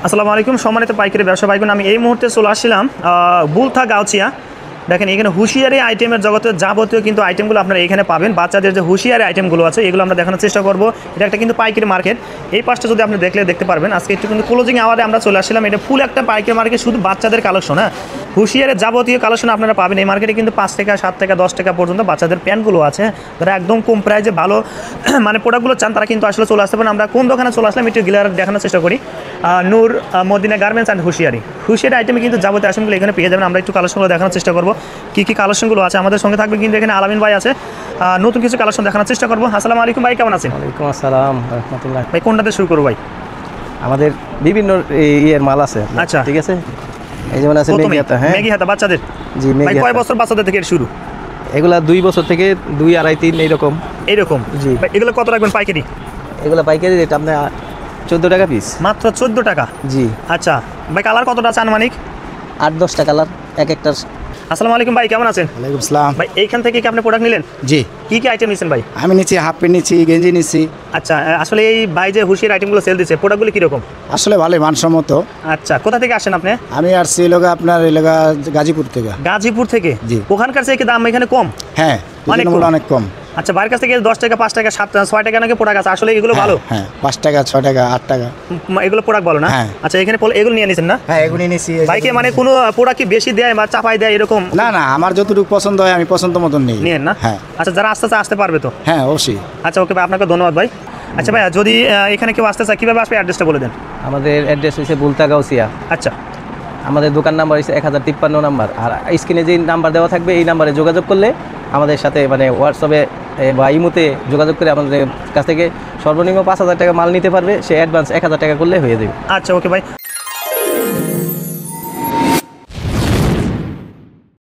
আসসালামু আলাইকুম সম্মানিত পাইকারি ব্যবসা ভাইগণ, আমি এই মুহূর্তে চলে আসছিলাম বুলথা গাউচিয়া। দেখেন এখানে হুঁশিয়ারি আইটেমের জগতের যাবতীয় কিন্তু আইটেমগুলো আপনারা এখানে পাবেন। বাচ্চাদের যে হুঁশিয়ারি আইটেমগুলো আছে এগুলো আমরা দেখানোর চেষ্টা করব। এটা একটা কিন্তু পাইকারি মার্কেট। এই পাশটা যদি আপনি দেখতে পারবেন, আজকে একটু কিন্তু ক্লোজিং আওয়ারে আমরা চলে আসছিলাম। এটা ফুল একটা পাইকারি মার্কেট, শুধু বাচ্চাদের কালেকশন। হ্যাঁ, হুঁশিয়ারের যাবতীয় কালেকশন আপনারা পাবেন এই মার্কেটে। কিন্তু 5 টাকা 7 টাকা 10 টাকা পর্যন্ত বাচ্চাদের প্যান্টগুলো আছে। যারা একদম কম প্রাইসে ভালো মানে প্রোডাক্টগুলো চান তারা কিন্তু আসলে চলে আসতে পারেন। আমরা কোন দোকানে চলে আসলাম একটু গ্লিয়ার দেখানোর চেষ্টা করি। নূর মদিনা গার্মেন্টস অ্যান্ড হুঁশিয়ারি আইটেমে কিন্তু যাবতীয় আইটেমগুলো এখানে পেয়ে যাবেন। আমরা একটু কালেকশনগুলো দেখানোর চেষ্টা করবো, কী কী কালেকশনগুলো আছে। আমাদের সঙ্গে থাকবে কিন্তু এখানে আলামিন ভাই আছে, নতুন কিছু কালেকশন দেখানোর চেষ্টা করবো। আসসালামু আলাইকুম ভাই, কেমন আছেন? ওয়ালাইকুম আসসালাম রাহমাতুল্লাহ। ভাই কোনটাতে শুরু করবো ভাই? আমাদের বিভিন্ন ইয়ের মাল আছে। আচ্ছা, ঠিক আছে। এই যেমন আছে মেগি হাতা। হ্যাঁ, মেগি হাতা বাচ্চাদের। জি, মেগি হাতা। কয় বছর বাচ্চাদের থেকে শুরু? এগুলা 2 বছর থেকে 2, 2.5, 3 এইরকম। জি ভাই, এগুলো কত রাখবেন পাইকারি? এগুলা পাইকারি রেট আপনার 14 টাকা পিস। মাত্র 14 টাকা? জি। আচ্ছা ভাই, কালার কতটা আছে আনুমানিক? 8-10 টা কালার এক একটা। আসসালামু আলাইকুম ভাই, কেমন আছেন? ওয়ালাইকুম আসসালাম। ভাই এইখান থেকে কি আপনি প্রোডাক্ট নিলেন? জি, কি কি আইটেম নিছেন ভাই? আমি নিচ্ছি হাফ প্যান্ট নিচ্ছি, গেঞ্জি নিচ্ছি। আচ্ছা, আসলে এই ভাই যে হুঁশিয়ার আইটেমগুলো সেল দিচ্ছে, প্রোডাক্টগুলো কীরকম? আসলে ভালোই মানসম্মত। আচ্ছা, কোথা থেকে আসেন আপনি? আমি আসছি আপনার এলাকা গাজীপুর থেকে। গাজীপুর থেকে? জি। ওখানকার চেয়ে কি দাম এখানে কম? হ্যাঁ, অনেক তুলনামূলক কম। অনেক কম। আচ্ছা, বাইরের কাছ থেকে 10 টাকা 5 টাকা 7 টাকা 6 টাকা নাকি প্রোডাক্ট আছে, আসলে এগুলো ভালো? হ্যাঁ, 5 টাকা 6 টাকা 8 টাকা এগুলো প্রোডাক্ট ভালো না? হ্যাঁ। আচ্ছা, এখানে এগুলো নিয়ে নিছেন না? হ্যাঁ, এগুলি নিচ্ছি। বাইকে মানে কোনো প্রোডাক্ট কি বেশি দেয় বা চাপাই দেয় এরকম? না না, আমার যতটুকু পছন্দ হয় আমি পছন্দ মতন নিই। নিয়েন না? হ্যাঁ। আচ্ছা, যারা আসতে পারবে তো? হ্যাঁ, অবশ্যই। আচ্ছা, ওকে ভাই, আপনাকে ধন্যবাদ ভাই। আচ্ছা ভাইয়া, যদি এখানে কেউ আসতে চায় কীভাবে আসবে, অ্যাড্রেসটা বলে দেন। আমাদের অ্যাড্রেস হচ্ছে বুলতা গাউসিয়া। আচ্ছা, আমাদের দোকান নাম্বার হচ্ছে 1053 নাম্বার। আর স্ক্রিনে যে নাম্বার দেওয়া থাকবে এই নাম্বারে যোগাযোগ করলে আমাদের সাথে মানে হোয়াটসঅ্যাপে বা ইমোতে যোগাযোগ করে আমাদের কাছ থেকে সর্বনিম্ন 5,000 টাকা মাল নিতে পারবে। সে অ্যাডভান্স 1,000 টাকা করলে হয়ে যাবে। আচ্ছা ওকে ভাই।